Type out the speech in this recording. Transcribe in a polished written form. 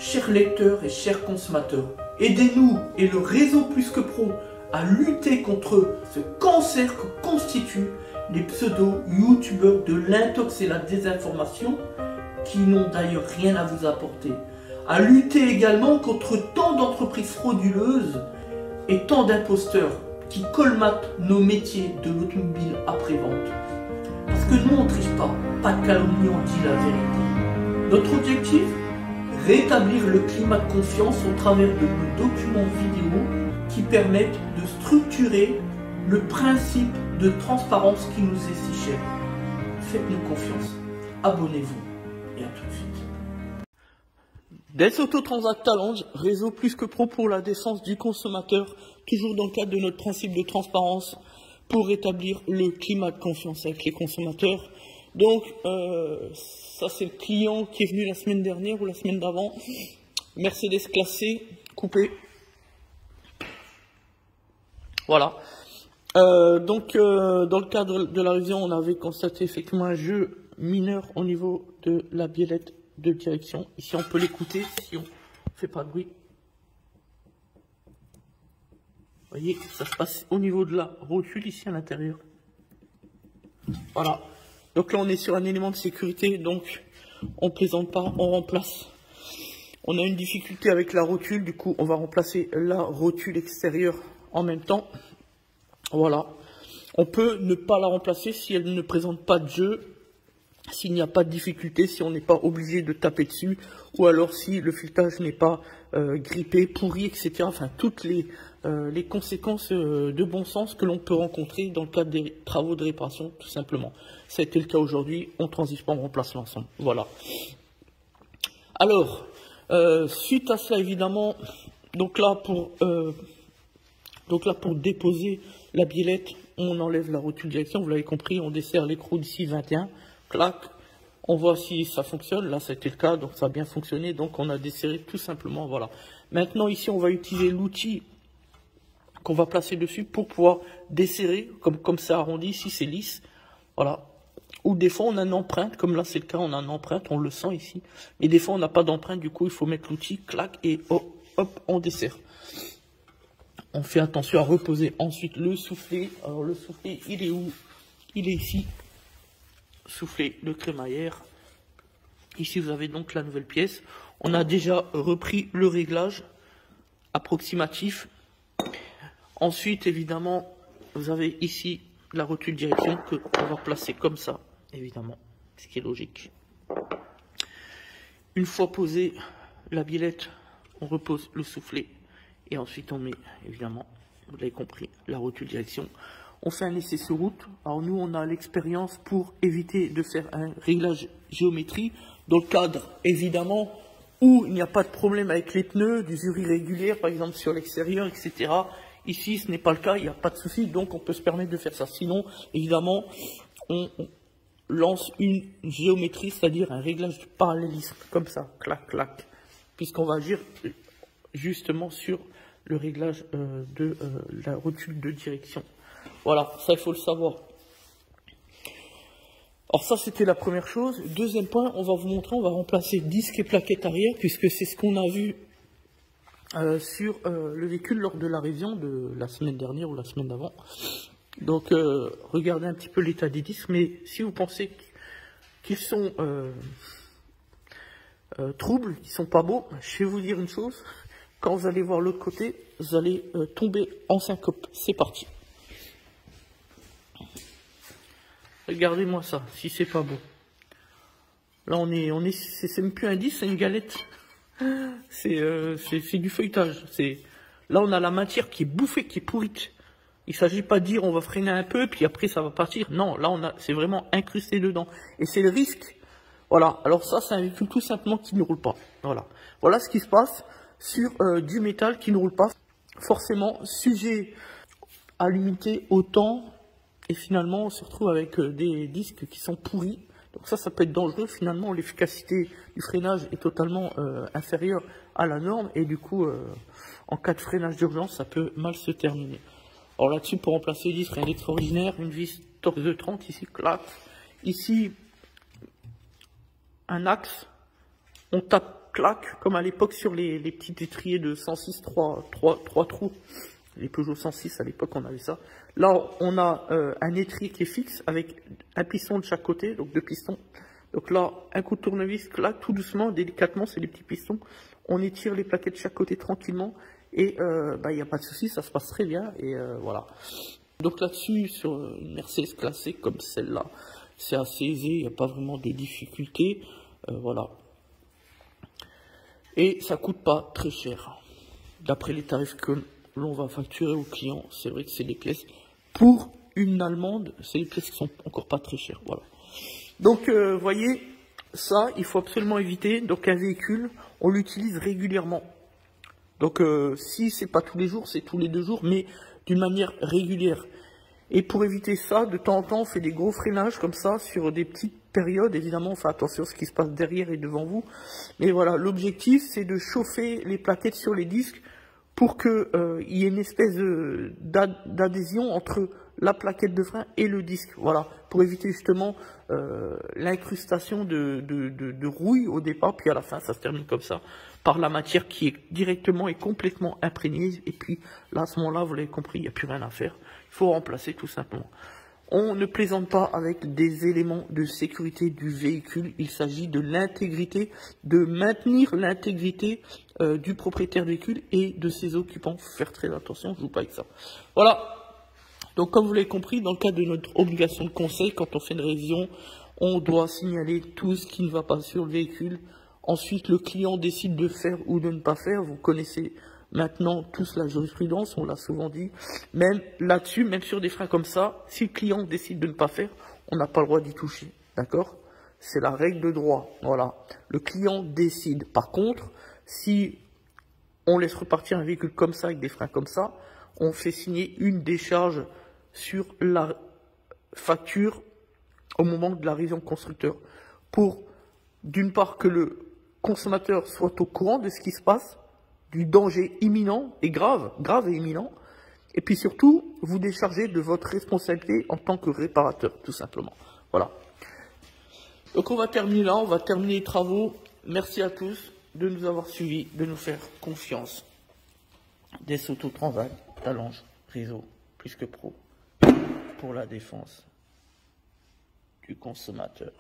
chers lecteurs et chers consommateurs, aidez-nous et le réseau Plus que Pro à lutter contre ce cancer que constituent les pseudo-youtubeurs de l'intox et la désinformation qui n'ont d'ailleurs rien à vous apporter. À lutter également contre tant d'entreprises frauduleuses et tant d'imposteurs qui colmatent nos métiers de l'automobile après-vente. Parce que nous on ne triche pas de calomnie, on dit la vérité. Notre objectif, rétablir le climat de confiance au travers de nos documents vidéo qui permettent de structurer le principe de transparence qui nous est si cher. Faites-nous confiance, abonnez-vous et à tout de suite. Des Autotransact Talange, réseau Plus que Pro pour la défense du consommateur, toujours dans le cadre de notre principe de transparence pour rétablir le climat de confiance avec les consommateurs. Donc, ça c'est le client qui est venu la semaine dernière ou la semaine d'avant. Mercedes classé, coupé. Voilà. Donc, dans le cadre de la révision, on avait constaté effectivement un jeu mineur au niveau de la biellette de direction. Ici, on peut l'écouter si on fait pas de bruit. Vous voyez, ça se passe au niveau de la rotule ici à l'intérieur. Voilà. Donc là, on est sur un élément de sécurité, donc on ne plaisante pas, on remplace. On a une difficulté avec la rotule, du coup, on va remplacer la rotule extérieure en même temps. Voilà. On peut ne pas la remplacer si elle ne présente pas de jeu, s'il n'y a pas de difficulté, si on n'est pas obligé de taper dessus, ou alors si le filetage n'est pas grippé, pourri, etc. Enfin, toutes les conséquences de bon sens que l'on peut rencontrer dans le cadre des travaux de réparation, tout simplement. Ça a été le cas aujourd'hui, on ne transige pas, on remplace l'ensemble. Voilà. Alors, suite à cela, évidemment, donc là, pour déposer la biellette, on enlève la rotule direction, vous l'avez compris, on desserre l'écrou d'ici 21, clac, on voit si ça fonctionne, là ça a été le cas, donc ça a bien fonctionné, donc on a desserré tout simplement, voilà. Maintenant ici on va utiliser l'outil qu'on va placer dessus pour pouvoir desserrer, comme ça arrondi, si c'est lisse, voilà. Ou des fois on a une empreinte, comme là c'est le cas, on a une empreinte, on le sent ici, et des fois on n'a pas d'empreinte, du coup il faut mettre l'outil, clac, et hop, hop, on dessert. On fait attention à reposer ensuite le soufflet. Alors le soufflet, il est où? Il est ici. Soufflet de crémaillère. Ici, vous avez donc la nouvelle pièce. On a déjà repris le réglage approximatif. Ensuite, évidemment, vous avez ici la rotule direction que on va placer comme ça, évidemment, ce qui est logique. Une fois posée la biellette, on repose le soufflet. Et ensuite, on met, évidemment, vous l'avez compris, la rotule direction. On fait un essai sur route. Alors nous, on a l'expérience pour éviter de faire un réglage géométrie. Dans le cadre, évidemment, où il n'y a pas de problème avec les pneus, d'usure irrégulière, par exemple sur l'extérieur, etc. Ici, ce n'est pas le cas, il n'y a pas de souci, donc on peut se permettre de faire ça. Sinon, évidemment, on lance une géométrie, c'est-à-dire un réglage de parallélisme, comme ça, clac, clac, puisqu'on va agir justement sur le réglage de la rotule de direction. Voilà, ça il faut le savoir. Alors ça c'était la première chose. Deuxième point, on va vous montrer, on va remplacer disque et plaquette arrière, puisque c'est ce qu'on a vu sur le véhicule lors de la révision de la semaine dernière ou la semaine d'avant. Donc regardez un petit peu l'état des disques, mais si vous pensez qu'ils sont troubles, qu'ils sont pas beaux, je vais vous dire une chose. Quand vous allez voir l'autre côté, vous allez tomber en syncope. C'est parti. Regardez-moi ça, si c'est pas beau. Là, c'est même plus un disque, c'est une galette. C'est du feuilletage. Là, on a la matière qui est bouffée, qui est pourrite. Il ne s'agit pas de dire on va freiner un peu, puis après ça va partir. Non, là, c'est vraiment incrusté dedans. Et c'est le risque. Voilà. Alors ça, c'est un véhicule tout simplement qui ne roule pas. Voilà. Voilà ce qui se passe sur du métal qui ne roule pas, forcément sujet à l'humidité, au temps, et finalement on se retrouve avec des disques qui sont pourris. Donc ça peut être dangereux. Finalement, l'efficacité du freinage est totalement inférieure à la norme, et du coup, en cas de freinage d'urgence, ça peut mal se terminer. Alors là-dessus, pour remplacer le disque, rien d'extraordinaire, une vis torx de 30, ici, clac. Ici, un axe, on tape claque, comme à l'époque sur les petits étriers de 106, 3 trous. Les Peugeot 106, à l'époque, on avait ça. Là, on a un étrier qui est fixe avec un piston de chaque côté, donc 2 pistons. Donc là, un coup de tournevis, claque, tout doucement, délicatement, c'est les petits pistons. On étire les plaquettes de chaque côté tranquillement. Et il n'y a pas de souci, ça se passe très bien. Et voilà. Donc là-dessus, sur une Mercedes classée comme celle-là, c'est assez aisé, il n'y a pas vraiment de difficultés. Voilà. Et ça coûte pas très cher. D'après les tarifs que l'on va facturer aux clients, c'est vrai que c'est des pièces. Pour une Allemande, c'est des pièces qui sont encore pas très chères. Voilà. Donc, voyez, ça, il faut absolument éviter. Donc, un véhicule, on l'utilise régulièrement. Donc, si c'est pas tous les jours, c'est tous les 2 jours, mais d'une manière régulière. Et pour éviter ça, de temps en temps, on fait des gros freinages comme ça sur des petites périodes. Évidemment, on fait attention à ce qui se passe derrière et devant vous. Mais voilà, l'objectif, c'est de chauffer les plaquettes sur les disques pour qu'il y ait une espèce d'adhésion entre la plaquette de frein et le disque. Voilà, pour éviter justement l'incrustation de rouille au départ, puis à la fin, ça se termine comme ça, par la matière qui est directement et complètement imprégnée. Et puis là, à ce moment-là, vous l'avez compris, il n'y a plus rien à faire. Il faut remplacer tout simplement. On ne plaisante pas avec des éléments de sécurité du véhicule. Il s'agit de l'intégrité, de maintenir l'intégrité du propriétaire du véhicule et de ses occupants. Faut faire très attention, je ne joue pas avec ça. Voilà. Donc comme vous l'avez compris, dans le cadre de notre obligation de conseil, quand on fait une révision, on doit signaler tout ce qui ne va pas sur le véhicule. Ensuite, le client décide de faire ou de ne pas faire. Vous connaissez maintenant tous la jurisprudence, on l'a souvent dit. Même là-dessus, même sur des freins comme ça, si le client décide de ne pas faire, on n'a pas le droit d'y toucher. D'accord? C'est la règle de droit. Voilà. Le client décide. Par contre, si on laisse repartir un véhicule comme ça, avec des freins comme ça, on fait signer une décharge sur la facture au moment de la révision constructeur. Pour, d'une part, que le consommateur soit au courant de ce qui se passe, du danger imminent et grave et imminent, et puis surtout, vous déchargez de votre responsabilité en tant que réparateur, tout simplement. Voilà. Donc on va terminer là, on va terminer les travaux. Merci à tous de nous avoir suivis, de nous faire confiance. Des Autotransat, Talange, réseau, plus que pro, pour la défense du consommateur.